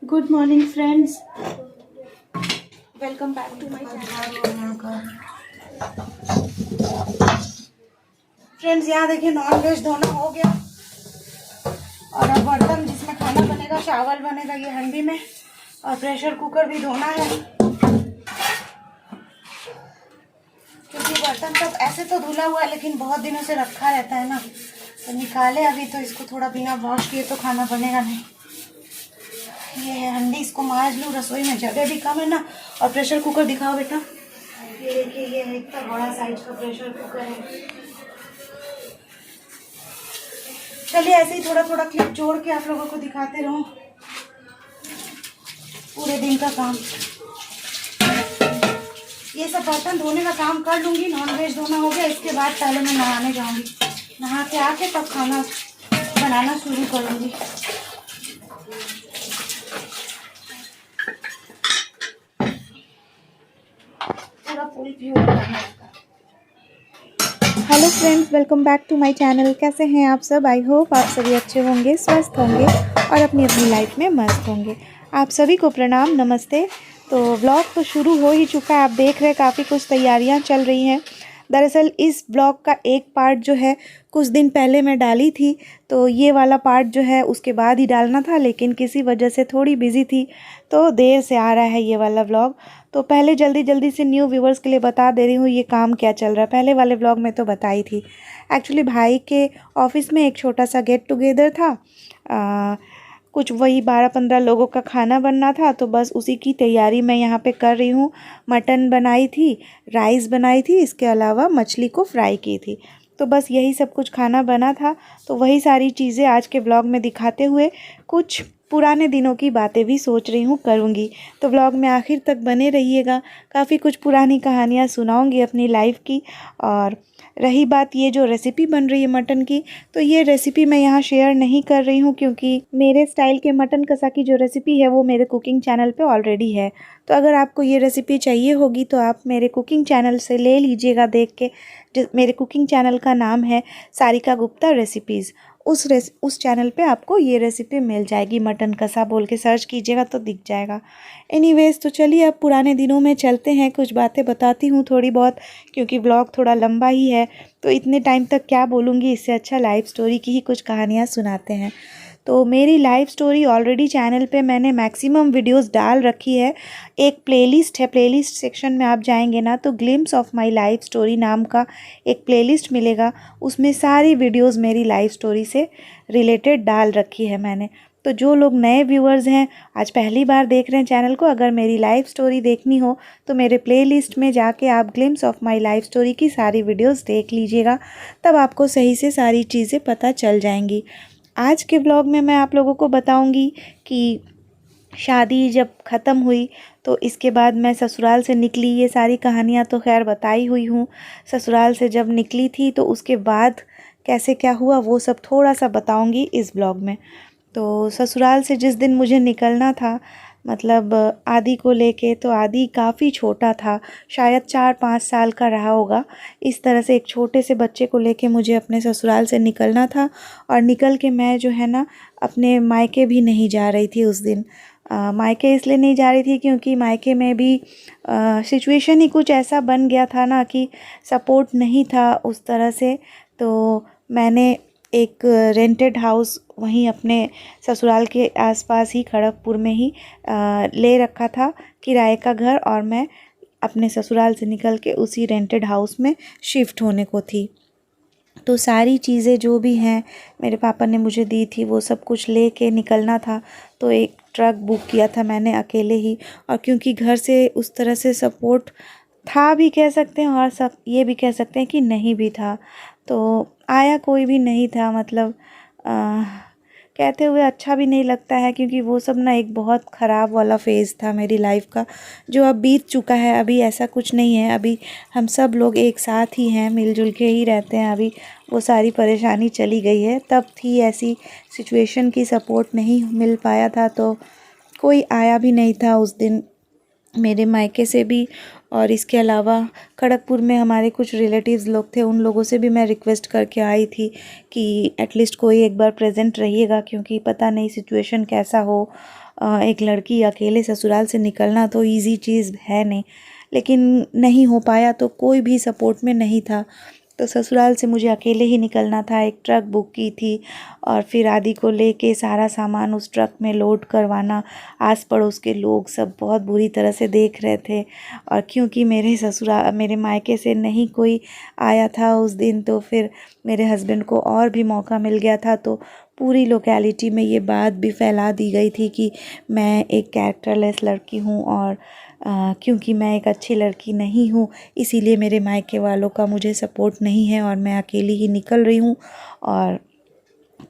Good morning friends, welcome back to my channel. Friends यहाँ देखिए non veg धोना हो गया और अब बर्तन जिसमें खाना बनेगा, चावल बनेगा ये हंडी में, और प्रेशर कुकर भी धोना है क्योंकि बर्तन सब ऐसे तो धुला हुआ है लेकिन बहुत दिनों से रखा रहता है ना, तो निकाले अभी तो इसको थोड़ा बिना वॉश किए तो खाना बनेगा नहीं। ये है हंडी, इसको मांज लूँ, रसोई में जगह भी कम है ना। और प्रेशर कुकर दिखाओ बेटा, ये देखिए ये इतना बड़ा साइज का प्रेशर कुकर है। चलिए ऐसे ही थोड़ा थोड़ा क्लिप जोड़ के आप लोगों को दिखाते रहूं पूरे दिन का काम। ये सब बर्तन धोने का काम कर लूंगी, नॉन वेज धोना हो गया, इसके बाद पहले मैं नहाने जाऊंगी, नहा के आके तब खाना बनाना शुरू करूंगी। Hello friends, welcome back to my channel. कैसे हैं आप सब? आई होप आप सभी अच्छे होंगे, स्वस्थ होंगे और अपनी अपनी लाइफ में मस्त होंगे। आप सभी को प्रणाम, नमस्ते। तो व्लॉग तो शुरू हो ही चुका है, आप देख रहे हैं काफ़ी कुछ तैयारियां चल रही हैं। दरअसल इस ब्लॉग का एक पार्ट जो है कुछ दिन पहले मैं डाली थी, तो ये वाला पार्ट जो है उसके बाद ही डालना था, लेकिन किसी वजह से थोड़ी बिजी थी तो देर से आ रहा है ये वाला व्लॉग। तो पहले जल्दी जल्दी से न्यू व्यूवर्स के लिए बता दे रही हूँ ये काम क्या चल रहा है। पहले वाले व्लॉग में तो बताई थी। एक्चुअली भाई के ऑफिस में एक छोटा सा गेट टुगेदर था, कुछ वही 12-15 लोगों का खाना बनना था, तो बस उसी की तैयारी मैं यहाँ पे कर रही हूँ। मटन बनाई थी, राइस बनाई थी, इसके अलावा मछली को फ्राई की थी, तो बस यही सब कुछ खाना बना था। तो वही सारी चीज़ें आज के व्लॉग में दिखाते हुए कुछ पुराने दिनों की बातें भी सोच रही हूँ करूँगी। तो व्लॉग में आखिर तक बने रहिएगा, काफ़ी कुछ पुरानी कहानियाँ सुनाऊँगी अपनी लाइफ की। और रही बात ये जो रेसिपी बन रही है मटन की, तो ये रेसिपी मैं यहाँ शेयर नहीं कर रही हूँ क्योंकि मेरे स्टाइल के मटन कसा की जो रेसिपी है वो मेरे कुकिंग चैनल पे ऑलरेडी है। तो अगर आपको ये रेसिपी चाहिए होगी तो आप मेरे कुकिंग चैनल से ले लीजिएगा देख के। मेरे कुकिंग चैनल का नाम है सारिका गुप्ता रेसिपीज़। उस चैनल पे आपको ये रेसिपी मिल जाएगी, मटन कसा बोल के सर्च कीजिएगा तो दिख जाएगा। एनीवेज, तो चलिए अब पुराने दिनों में चलते हैं, कुछ बातें बताती हूँ थोड़ी बहुत, क्योंकि ब्लॉग थोड़ा लंबा ही है तो इतने टाइम तक क्या बोलूँगी, इससे अच्छा लाइफ स्टोरी की ही कुछ कहानियाँ सुनाते हैं। तो मेरी लाइफ स्टोरी ऑलरेडी चैनल पे मैंने मैक्सिमम वीडियोस डाल रखी है। एक प्लेलिस्ट है, प्लेलिस्ट सेक्शन में आप जाएंगे ना तो glimpse of my life story नाम का एक प्लेलिस्ट मिलेगा, उसमें सारी वीडियोस मेरी लाइफ स्टोरी से रिलेटेड डाल रखी है मैंने। तो जो लोग नए व्यूअर्स हैं, आज पहली बार देख रहे हैं चैनल को, अगर मेरी लाइफ स्टोरी देखनी हो तो मेरे प्लेलिस्ट में जाके आप glimpse of my life story की सारी वीडियोस देख लीजिएगा, तब आपको सही से सारी चीज़ें पता चल जाएंगी। आज के ब्लॉग में मैं आप लोगों को बताऊंगी कि शादी जब ख़त्म हुई तो इसके बाद मैं ससुराल से निकली। ये सारी कहानियाँ तो खैर बताई हुई हूँ, ससुराल से जब निकली थी तो उसके बाद कैसे क्या हुआ वो सब थोड़ा सा बताऊंगी इस ब्लॉग में। तो ससुराल से जिस दिन मुझे निकलना था, मतलब आदि को लेके, तो आदि काफ़ी छोटा था, शायद 4-5 साल का रहा होगा। इस तरह से एक छोटे से बच्चे को लेके मुझे अपने ससुराल से निकलना था, और निकल के मैं जो है ना अपने मायके भी नहीं जा रही थी उस दिन। मायके इसलिए नहीं जा रही थी क्योंकि मायके में भी सिचुएशन ही कुछ ऐसा बन गया था ना कि सपोर्ट नहीं था उस तरह से। तो मैंने एक रेंटेड हाउस वहीं अपने ससुराल के आसपास ही खड़गपुर में ही ले रखा था, किराए का घर, और मैं अपने ससुराल से निकल के उसी रेंटेड हाउस में शिफ्ट होने को थी। तो सारी चीज़ें जो भी हैं मेरे पापा ने मुझे दी थी वो सब कुछ ले के निकलना था। तो एक ट्रक बुक किया था मैंने अकेले ही, और क्योंकि घर से उस तरह से सपोर्ट था भी कह सकते हैं, और सब ये भी कह सकते हैं कि नहीं भी था, तो आया कोई भी नहीं था। मतलब कहते हुए अच्छा भी नहीं लगता है क्योंकि वो सब ना एक बहुत ख़राब वाला फ़ेज़ था मेरी लाइफ का, जो अब बीत चुका है। अभी ऐसा कुछ नहीं है, अभी हम सब लोग एक साथ ही हैं, मिलजुल के ही रहते हैं। अभी वो सारी परेशानी चली गई है, तब थी ऐसी सिचुएशन की सपोर्ट नहीं मिल पाया था, तो कोई आया भी नहीं था उस दिन मेरे मायके से भी, और इसके अलावा खड़गपुर में हमारे कुछ रिलेटिव्स लोग थे, उन लोगों से भी मैं रिक्वेस्ट करके आई थी कि एटलीस्ट कोई एक बार प्रेजेंट रहिएगा, क्योंकि पता नहीं सिचुएशन कैसा हो। एक लड़की अकेले ससुराल से निकलना तो इजी चीज़ है नहीं, लेकिन नहीं हो पाया तो कोई भी सपोर्ट में नहीं था। तो ससुराल से मुझे अकेले ही निकलना था। एक ट्रक बुक की थी और फिर आदि को लेके सारा सामान उस ट्रक में लोड करवाना। आस पड़ोस के लोग सब बहुत बुरी तरह से देख रहे थे, और क्योंकि मेरे मायके से नहीं कोई आया था उस दिन, तो फिर मेरे हस्बैंड को और भी मौका मिल गया था। तो पूरी लोकेलिटी में ये बात भी फैला दी गई थी कि मैं एक कैरेक्टरलेस लड़की हूँ, और क्योंकि मैं एक अच्छी लड़की नहीं हूँ इसीलिए मेरे मायके वालों का मुझे सपोर्ट नहीं है और मैं अकेली ही निकल रही हूँ। और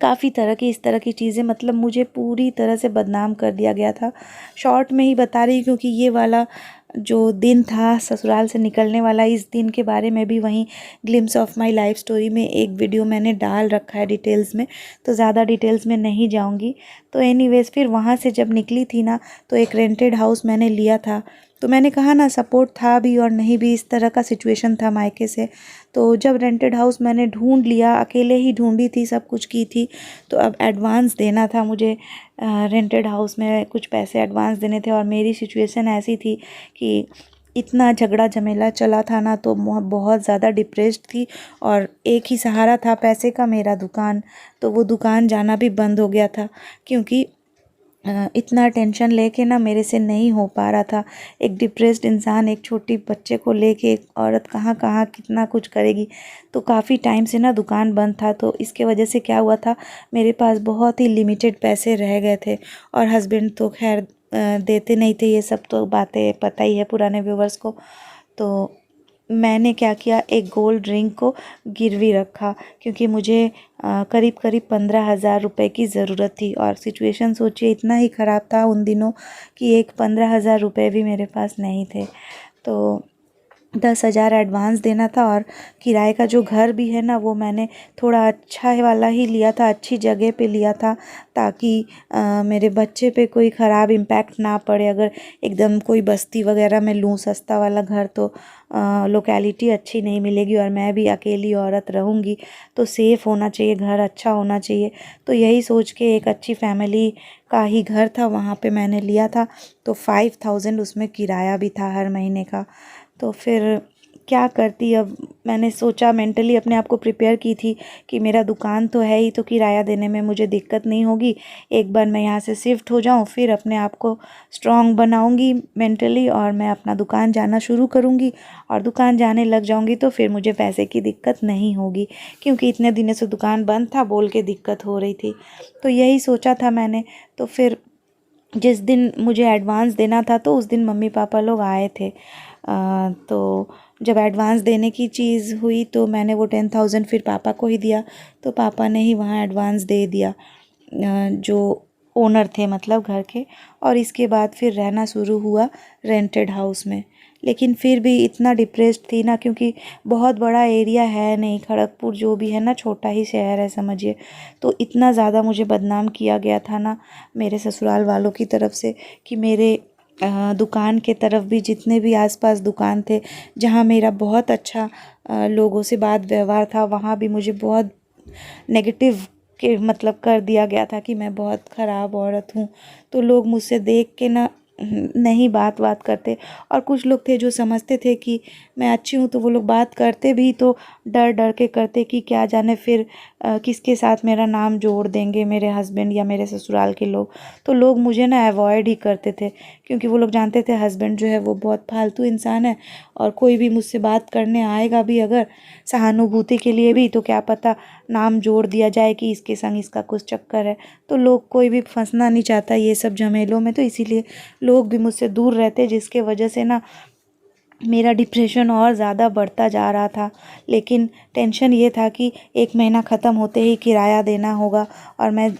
काफ़ी तरह की इस तरह की चीज़ें, मतलब मुझे पूरी तरह से बदनाम कर दिया गया था। शॉर्ट में ही बता रही हूँ, क्योंकि ये वाला जो दिन था ससुराल से निकलने वाला, इस दिन के बारे में भी वहीं glimpse of my life story में एक वीडियो मैंने डाल रखा है डिटेल्स में, तो ज़्यादा डिटेल्स में नहीं जाऊँगी। तो एनीवेज़ फिर वहाँ से जब निकली थी ना, तो एक रेंटेड हाउस मैंने लिया था। तो मैंने कहा ना, सपोर्ट था भी और नहीं भी, इस तरह का सिचुएशन था मायके से। तो जब रेंटेड हाउस मैंने ढूंढ लिया, अकेले ही ढूंढी थी, सब कुछ की थी, तो अब एडवांस देना था मुझे। रेंटेड हाउस में कुछ पैसे एडवांस देने थे, और मेरी सिचुएशन ऐसी थी कि इतना झगड़ा झमेला चला था ना, तो बहुत ज़्यादा डिप्रेस्ड थी। और एक ही सहारा था पैसे का, मेरा दुकान। तो वो दुकान जाना भी बंद हो गया था, क्योंकि इतना टेंशन लेके ना मेरे से नहीं हो पा रहा था। एक डिप्रेस्ड इंसान एक छोटी बच्चे को लेके, एक औरत कहाँ कहाँ कितना कुछ करेगी। तो काफ़ी टाइम से ना दुकान बंद था, तो इसके वजह से क्या हुआ था, मेरे पास बहुत ही लिमिटेड पैसे रह गए थे। और हस्बैंड तो खैर देते नहीं थे, ये सब तो बातें पता ही है पुराने व्यूवर्स को। तो मैंने क्या किया, एक गोल्ड रिंग को गिरवी रखा, क्योंकि मुझे करीब करीब 15,000 रुपये की ज़रूरत थी। और सिचुएशन सोचिए, इतना ही ख़राब था उन दिनों कि एक 15,000 रुपये भी मेरे पास नहीं थे। तो 10,000 एडवांस देना था, और किराए का जो घर भी है ना, वो मैंने थोड़ा अच्छा वाला ही लिया था, अच्छी जगह पे लिया था, ताकि मेरे बच्चे पे कोई ख़राब इम्पैक्ट ना पड़े। अगर एकदम कोई बस्ती वगैरह में लूँ सस्ता वाला घर, तो लोकेलिटी अच्छी नहीं मिलेगी, और मैं भी अकेली औरत रहूँगी, तो सेफ़ होना चाहिए, घर अच्छा होना चाहिए। तो यही सोच के एक अच्छी फैमिली का ही घर था, वहाँ पे मैंने लिया था। तो 5,000 उसमें किराया भी था हर महीने का। तो फिर क्या करती, अब मैंने सोचा, मेंटली अपने आप को प्रिपेयर की थी कि मेरा दुकान तो है ही, तो किराया देने में मुझे दिक्कत नहीं होगी। एक बार मैं यहाँ से शिफ्ट हो जाऊँ, फिर अपने आप को स्ट्रॉन्ग बनाऊँगी मेंटली, और मैं अपना दुकान जाना शुरू करूँगी। और दुकान जाने लग जाऊँगी तो फिर मुझे पैसे की दिक्कत नहीं होगी, क्योंकि इतने दिनों से दुकान बंद था, बोल के दिक्कत हो रही थी। तो यही सोचा था मैंने। तो फिर जिस दिन मुझे एडवांस देना था, तो उस दिन मम्मी पापा लोग आए थे। तो जब एडवांस देने की चीज़ हुई, तो मैंने वो 10,000 फिर पापा को ही दिया। तो पापा ने ही वहाँ एडवांस दे दिया, जो ओनर थे मतलब घर के। और इसके बाद फिर रहना शुरू हुआ रेंटेड हाउस में। लेकिन फिर भी इतना डिप्रेस्ड थी ना, क्योंकि बहुत बड़ा एरिया है नहीं, खड़गपुर जो भी है ना, छोटा ही शहर है समझिए। तो इतना ज़्यादा मुझे बदनाम किया गया था ना मेरे ससुराल वालों की तरफ से, कि मेरे दुकान के तरफ भी जितने भी आसपास दुकान थे, जहाँ मेरा बहुत अच्छा लोगों से बात व्यवहार था, वहाँ भी मुझे बहुत नेगेटिव के मतलब कर दिया गया था कि मैं बहुत ख़राब औरत हूँ। तो लोग मुझसे देख के ना नहीं बात करते। और कुछ लोग थे जो समझते थे कि मैं अच्छी हूँ, तो वो लोग बात करते भी तो डर डर के करते, कि क्या जाने फिर किसके साथ मेरा नाम जोड़ देंगे, मेरे हस्बैंड या मेरे ससुराल के लोग। तो लोग मुझे ना अवॉइड ही करते थे, क्योंकि वो लोग जानते थे हस्बैंड जो है वो बहुत फालतू इंसान है, और कोई भी मुझसे बात करने आएगा भी अगर सहानुभूति के लिए भी, तो क्या पता नाम जोड़ दिया जाए कि इसके संग इसका कुछ चक्कर है। तो लोग, कोई भी फंसना नहीं चाहता ये सब झमेलों में, तो इसीलिए लोग भी मुझसे दूर रहते, जिसके वजह से ना मेरा डिप्रेशन और ज़्यादा बढ़ता जा रहा था। लेकिन टेंशन ये था कि 1 महीना ख़त्म होते ही किराया देना होगा और मैं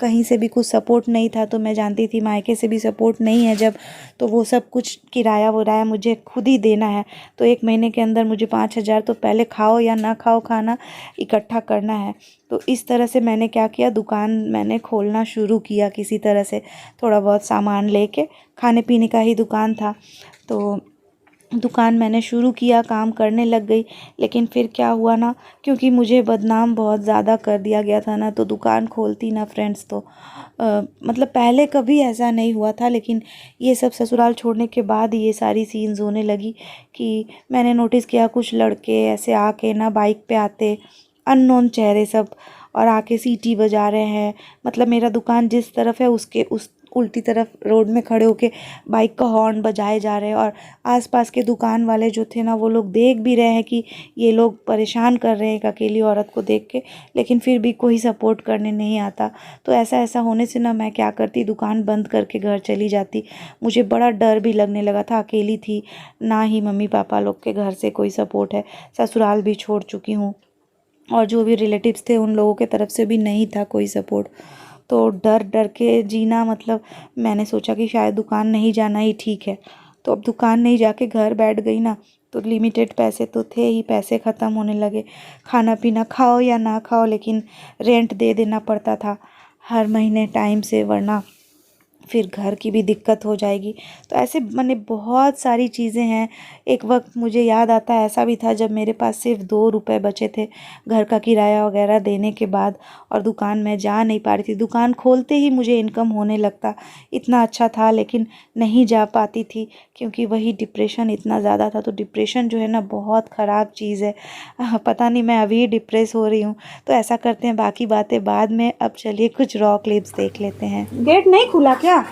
कहीं से भी कुछ सपोर्ट नहीं था। तो मैं जानती थी मायके से भी सपोर्ट नहीं है जब, तो वो सब कुछ किराया वराया मुझे खुद ही देना है। तो 1 महीने के अंदर मुझे 5,000 तो पहले खाओ या ना खाओ खाना इकट्ठा करना है। तो इस तरह से मैंने क्या किया, दुकान मैंने खोलना शुरू किया किसी तरह से, थोड़ा बहुत सामान लेके। खाने पीने का ही दुकान था, तो दुकान मैंने शुरू किया, काम करने लग गई। लेकिन फिर क्या हुआ ना, क्योंकि मुझे बदनाम बहुत ज़्यादा कर दिया गया था ना, तो दुकान खोलती ना फ्रेंड्स तो मतलब पहले कभी ऐसा नहीं हुआ था, लेकिन ये सब ससुराल छोड़ने के बाद ये सारी सीन्स होने लगी कि मैंने नोटिस किया कुछ लड़के ऐसे आके ना बाइक पे आते, अननोन चेहरे सब, और आके सीटी बजा रहे हैं। मतलब मेरा दुकान जिस तरफ है उसके उस उल्टी तरफ रोड में खड़े होके बाइक का हॉर्न बजाए जा रहे हैं। और आसपास के दुकान वाले जो थे ना, वो लोग देख भी रहे हैं कि ये लोग परेशान कर रहे हैं एक अकेली औरत को देख के, लेकिन फिर भी कोई सपोर्ट करने नहीं आता। तो ऐसा होने से ना मैं क्या करती, दुकान बंद करके घर चली जाती। मुझे बड़ा डर भी लगने लगा था, अकेली थी, ना ही मम्मी पापा लोग के घर से कोई सपोर्ट है, ससुराल भी छोड़ चुकी हूँ और जो भी रिलेटिव्स थे उन लोगों के तरफ से भी नहीं था कोई सपोर्ट। तो डर डर के जीना, मतलब मैंने सोचा कि शायद दुकान नहीं जाना ही ठीक है। तो अब दुकान नहीं जाके घर बैठ गई ना, तो लिमिटेड पैसे तो थे ही, पैसे ख़त्म होने लगे। खाना पीना खाओ या ना खाओ, लेकिन रेंट दे देना पड़ता था हर महीने टाइम से, वरना फिर घर की भी दिक्कत हो जाएगी। तो ऐसे मैंने बहुत सारी चीज़ें हैं। एक वक्त मुझे याद आता है, ऐसा भी था जब मेरे पास सिर्फ 2 रुपए बचे थे घर का किराया वगैरह देने के बाद, और दुकान में जा नहीं पा रही थी। दुकान खोलते ही मुझे इनकम होने लगता, इतना अच्छा था, लेकिन नहीं जा पाती थी क्योंकि वही डिप्रेशन इतना ज़्यादा था। तो डिप्रेशन जो है ना, बहुत ख़राब चीज़ है। पता नहीं मैं अभी डिप्रेस हो रही हूँ। तो ऐसा करते हैं, बाकी बातें बाद में। अब चलिए कुछ रॉ क्लिप्स देख लेते हैं। गेट नहीं खुला क्या? এই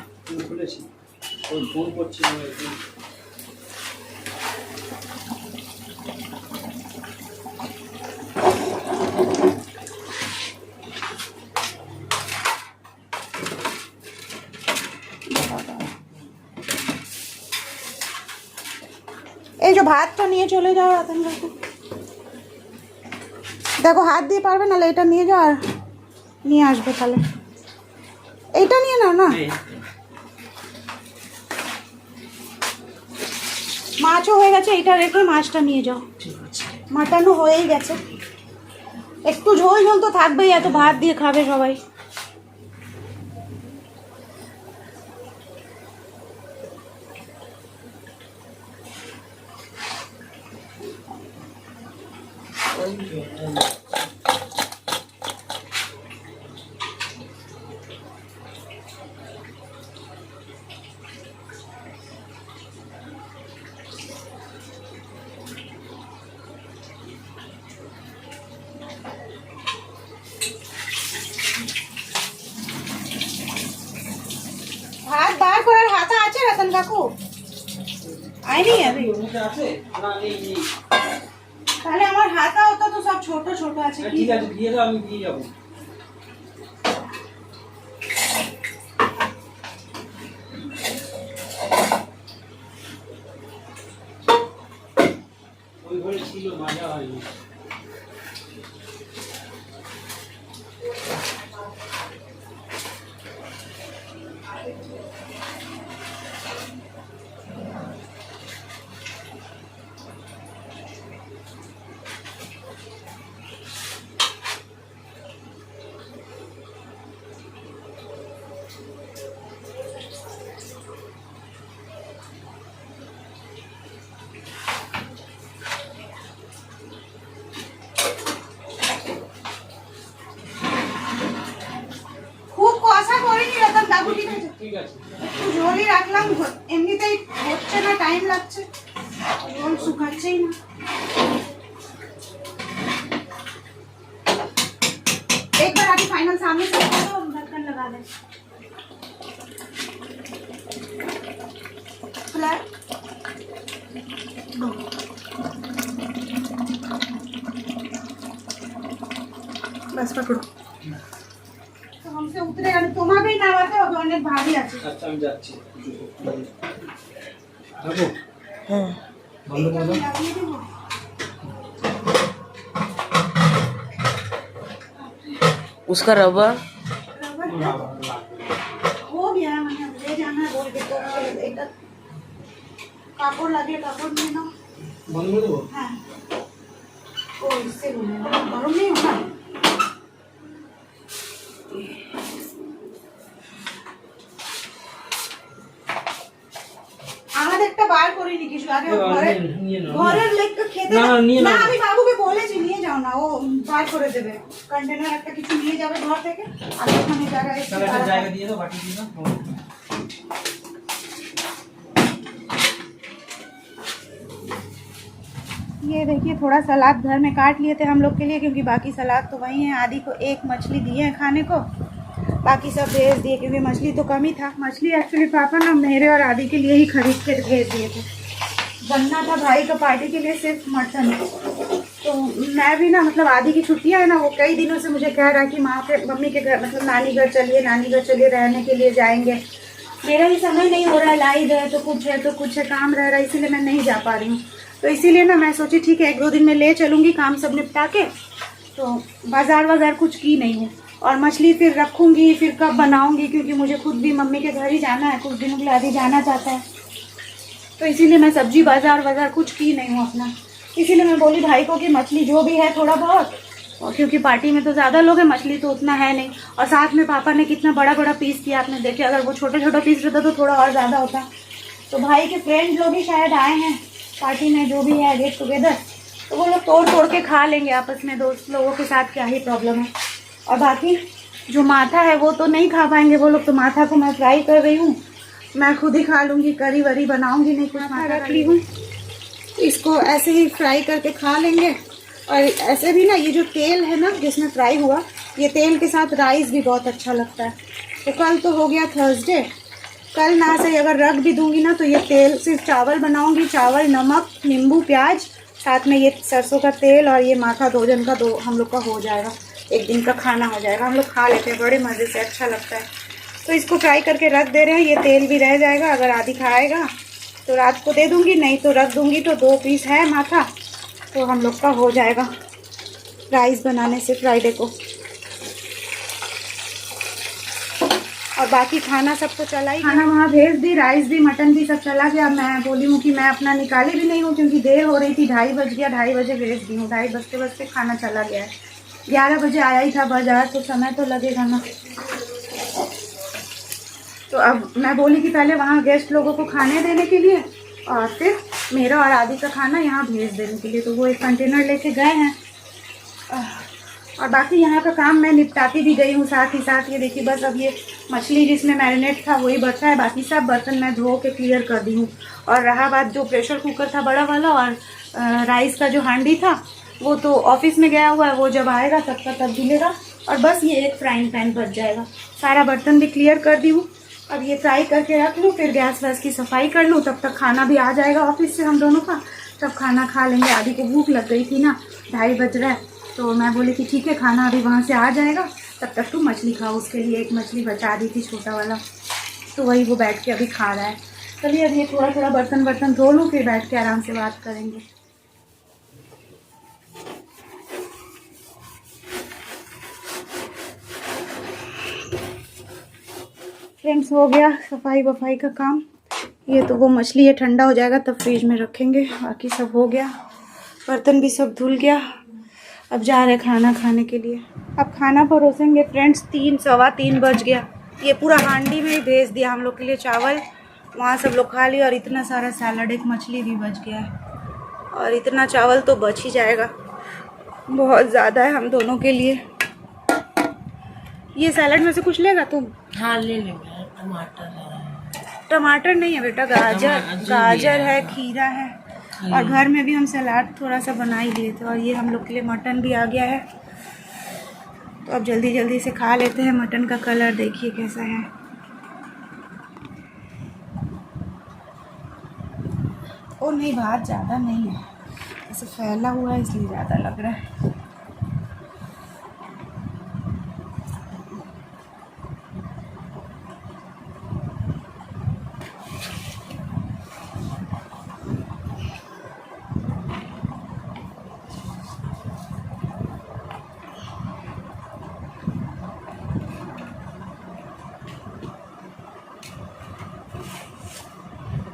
যে ভাতটা নিয়ে চলে যাও এখন। দেখো হাত দিয়ে পারবে না, এটা নিয়ে যাও আর নিয়ে আসবে। তাহলে এইটা নিয়ে নাও না। মাছও হয়ে গেছে, এটা রেখে মাছটা নিয়ে যাও। মাটনও হয়েই গেছে, একটু ঝোল ঝোল তো থাকবেই, এত ভাত দিয়ে খাবে সবাই। ভাত বার করার হাতা আছে রতন কাকু? আইনি अभी। তাহলে আমার হাতা হতো তো সব ছোট ছোট আছে। ঠিক আছে, দিয়ে দাও, আমি দিয়ে যাবো। ওই ঘরে ছিল, মাজা হয়নি। খুব কষা করিনি রতন কাকু, ঠিক আছে? ঠিক আছে, একটু ঝোলই রাখলাম, এমনিতেই হচ্ছে না, টাইম লাগছে, ঝোল শুকাচ্ছেই না। एक बार आगे फाइनल सामने से करो, ढक्कन लगा दें। फ्लैट बस पकड़ो। तो हमसे उतरेगा नहीं, तुम्हारे नामाते হবে, অনেক ভারী আছে। আচ্ছা আমি যাচ্ছি। যাবো? হ্যাঁ बंद कर दो। उसका रबर हो गया, मैंने ले जाना है बोल के तो एक कापड़ लगे, कापड़ में ना बंद कर दो। हाँ ओ इससे गरम नहीं होना। আমাদের একটা বার করে নি কিছু আগে ঘরে ঘরের লেখা খেতে না, নিয়ে না নাও। আমি বাবুকে বলেছি নিয়ে যাও না, ও বার করে দেবে কন্টেনার একটা কিছু নিয়ে যাবে ঘর থেকে আর ওখানে জায়গায় একটু তাহলে একটা বার- জায়গা দিয়ে দাও, বাটি দিয়ে দাও। ये देखिए थोड़ा सलाद घर में काट लिए थे हम लोग के लिए, क्योंकि बाकी सलाद तो वही है। आदि को एक मछली दिए हैं खाने को, बाकी सब भेज दिए क्योंकि मछली तो कम ही था। मछली एक्चुअली पापा ना मेरे और आदि के लिए ही खरीद के भेज दिए थे। बनना था भाई का पार्टी के लिए सिर्फ मटन। तो मैं भी ना मतलब आदि की छुट्टियां है ना, वो कई दिनों से मुझे कह रहा है कि माँ के मम्मी के घर मतलब नानी घर चलिए, नानी घर चलिए, रहने के लिए जाएंगे। मेरा भी समय नहीं हो रहा है, लाइव है तो कुछ है काम रह रहा है, इसीलिए मैं नहीं जा पा रही हूँ। तो इसीलिए ना मैं सोची ठीक है 1-2 दिन में ले चलूँगी, काम सब निपटा के। तो बाजार कुछ की नहीं हूँ, और मछली फिर रखूँगी, फिर कब बनाऊँगी, क्योंकि मुझे खुद भी मम्मी के घर ही जाना है, कुछ दिनों के लिए आदि जाना चाहता है। तो इसीलिए मैं सब्जी बाजार कुछ की नहीं हूँ अपना। इसीलिए मैं बोली भाई को कि मछली जो भी है थोड़ा बहुत, और क्योंकि पार्टी में तो ज़्यादा लोग हैं, मछली तो उतना है नहीं। और साथ में पापा ने कितना बड़ा पीस किया आपने देखे, अगर वो छोटा पीस रहता तो थोड़ा और ज़्यादा होता। तो भाई के फ्रेंड लोग ही शायद आए हैं पार्टी में, जो भी है गेट टुगेदर, तो वो लोग तोड़ के खा लेंगे आपस में, दोस्त लोगों के साथ क्या ही प्रॉब्लम है। और बाकी जो माथा है वो तो नहीं खा पाएंगे वो लोग, तो माथा को मैं फ्राई कर रही हूँ, मैं खुद ही खा लूँगी, करी वरी बनाऊँगी नहीं, कुछ माथा रख ली हूँ, इसको ऐसे ही फ्राई करके खा लेंगे। और ऐसे भी ना ये जो तेल है ना जिसमें फ्राई हुआ, ये तेल के साथ राइस भी बहुत अच्छा लगता है। तो कल तो हो गया थर्सडे, कल ना से अगर रख भी दूंगी ना तो ये तेल सिर्फ चावल बनाऊंगी, चावल, नमक, नींबू, प्याज, साथ में ये सरसों का तेल, और ये माथा 2 जन का हम लोग का हो जाएगा, 1 दिन का खाना हो जाएगा। हम लोग खा लेते हैं बड़े मज़े से, अच्छा लगता है। तो इसको फ्राई करके रख दे रहे हैं, ये तेल भी रह जाएगा। अगर आदि खाएगा तो रात को दे दूंगी, नहीं तो रख दूंगी। तो 2 पीस है माथा, तो हम लोग का हो जाएगा राइस बनाने से फ्राइडे को। और बाकी खाना सब तो चला ही, खाना वहाँ भेज दी, राइस भी, मटन भी सब चला गया। मैं बोली हूँ कि मैं अपना निकाली भी नहीं हूँ क्योंकि देर हो रही थी, 2:30 बज गया, 2:30 बजे भेज दी हूँ। 2:30 बजते खाना चला गया है। 11 बजे आया ही था बाजार, तो समय तो लगेगा ना। तो अब मैं बोली कि पहले वहाँ गेस्ट लोगों को खाने देने के लिए, और फिर मेरा और आदि का खाना यहाँ भेज देने के लिए। तो वो एक कंटेनर लेके गए हैं, और बाकी यहाँ का काम मैं निपटाती भी गई हूँ साथ ही साथ। ये देखिए बस अब ये मछली जिसमें मैरिनेट था वही बचा है, बाकी सब बर्तन मैं धो के क्लियर कर दी हूँ। और रहा बात जो प्रेशर कुकर था बड़ा वाला, और राइस का जो हांडी था, वो तो ऑफिस में गया हुआ है, वो जब आएगा तब का तब धुलेगा। और बस ये एक फ्राइंग पैन बच जाएगा। सारा बर्तन भी क्लियर कर दी हूँ। अब ये फ्राई करके रख लूँ, फिर गैस वैस की सफाई कर लूँ, तब तक खाना भी आ जाएगा ऑफिस से हम दोनों का, तब खाना खा लेंगे। आदि को भूख लग गई थी ना, 2:30 बज रहा है, तो मैं बोली कि ठीक है खाना अभी वहाँ से आ जाएगा, तब तक तू मछली खाओ। उसके लिए एक मछली बचा दी थी छोटा वाला, तो वही वो बैठ के अभी खा रहा है। चलिए अब ये थोड़ा बर्तन धो लूँ, फिर बैठ के आराम से बात करेंगे। फ्रेंड्स हो गया सफाई वफाई का काम। ये तो वो मछली है, ठंडा हो जाएगा तब फ्रिज में रखेंगे। बाकी सब हो गया, बर्तन भी सब धुल गया। अब जा रहे खाना खाने के लिए। अब खाना परोसेंगे फ्रेंड्स। 3 सवा 3 बज गया। ये पूरा हांडी में ही भेज दिया हम लोग के लिए चावल, वहाँ सब लोग खा लिया। और इतना सारा सैलड, एक मछली भी बच गया है, और इतना चावल तो बच ही जाएगा, बहुत ज़्यादा है हम दोनों के लिए। ये सैलड में से कुछ लेगा तुम? हाँ ले लेंगे। टमाटर है, टमाटर नहीं है बेटा, गाजर है, खीरा है, और घर में भी हम सलाद थोड़ा सा बना ही लिए थे। और ये हम लोग के लिए मटन भी आ गया है, तो अब जल्दी जल्दी से खा लेते हैं। मटन का कलर देखिए कैसा है। और नहीं, भात ज़्यादा नहीं है, ऐसे फैला हुआ है इसलिए ज़्यादा लग रहा है।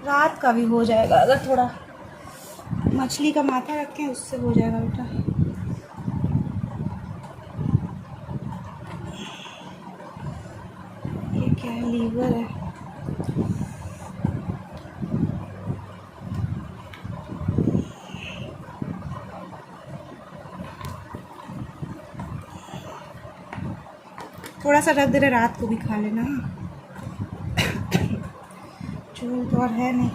रात का भी हो जाएगा, अगर थोड़ा मछली का माथा रखें उससे हो जाएगा बेटा। ये क्या है, लीवर है। थोड़ा सा रख दे रहे, रात को भी खा लेना। चूल तो और है नहीं।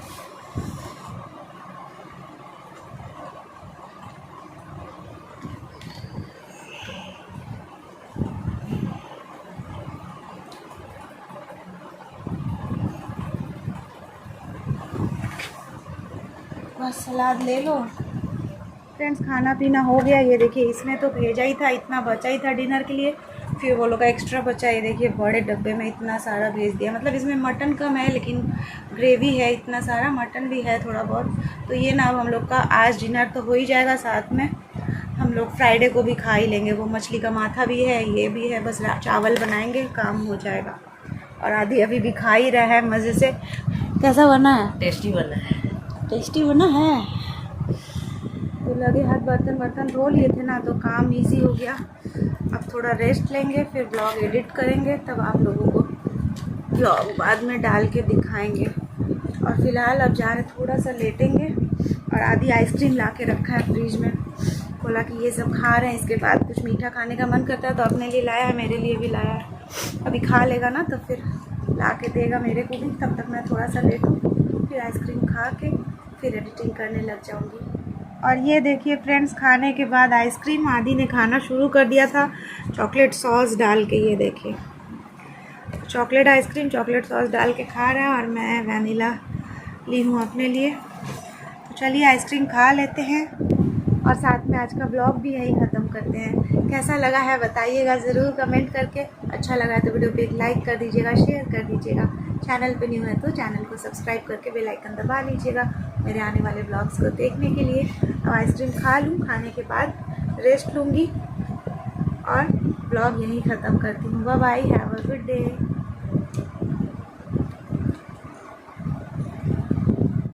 बस सलाद ले लो। फ्रेंड्स खाना पीना हो गया। ये देखिए इसमें तो भेजा ही था, इतना बचा ही था डिनर के लिए, फिर वो लोग का एक्स्ट्रा बचा। ये देखिए बड़े डब्बे में इतना सारा भेज दिया। मतलब इसमें मटन कम है लेकिन ग्रेवी है इतना सारा, मटन भी है थोड़ा बहुत। तो ये ना अब हम लोग का आज डिनर तो हो ही जाएगा, साथ में हम लोग फ्राइडे को भी खा ही लेंगे। वो मछली का माथा भी है, ये भी है, बस चावल बनाएंगे काम हो जाएगा। और आदि अभी भी खा ही रहा है मज़े से। कैसा बना है? टेस्टी बना है। टेस्टी बना है। तो लगे हाथ बर्तन धो लिए थे ना, तो काम इजी हो गया। अब थोड़ा रेस्ट लेंगे, फिर ब्लॉग एडिट करेंगे, तब आप लोगों को ब्लॉग बाद में डाल के दिखाएंगे। और फिलहाल अब जा रहे थोड़ा सा लेटेंगे। और आदि आइसक्रीम ला के रखा है फ्रिज में, बोला कि ये सब खा रहे हैं, इसके बाद कुछ मीठा खाने का मन करता है, तो अपने लिए लाया है, मेरे लिए भी लाया है। अभी खा लेगा ना तो फिर ला के देगा मेरे को भी। तब तक मैं थोड़ा सा लेटूँ, फिर आइसक्रीम खा के फिर एडिटिंग करने लग जाऊंगी। और ये देखिए फ्रेंड्स, खाने के बाद आइसक्रीम आदि ने खाना शुरू कर दिया था चॉकलेट सॉस डाल के। ये देखिए चॉकलेट आइसक्रीम चॉकलेट सॉस डाल के खा रहा है, और मैं वैनिला ली हूँ अपने लिए। तो चलिए आइसक्रीम खा लेते हैं और साथ में आज का ब्लॉग भी यही ख़त्म करते हैं। कैसा लगा है बताइएगा ज़रूर कमेंट करके। अच्छा लगा है तो वीडियो पे एक लाइक कर दीजिएगा, शेयर कर दीजिएगा। चैनल पे न्यू है तो चैनल को सब्सक्राइब करके बेल आइकन दबा लीजिएगा मेरे आने वाले ब्लॉग्स को देखने के लिए। अब आइसक्रीम खा लूँ, खाने के बाद रेस्ट लूँगी और ब्लॉग यहीं ख़त्म करती हूँ। Bye bye, have a good day.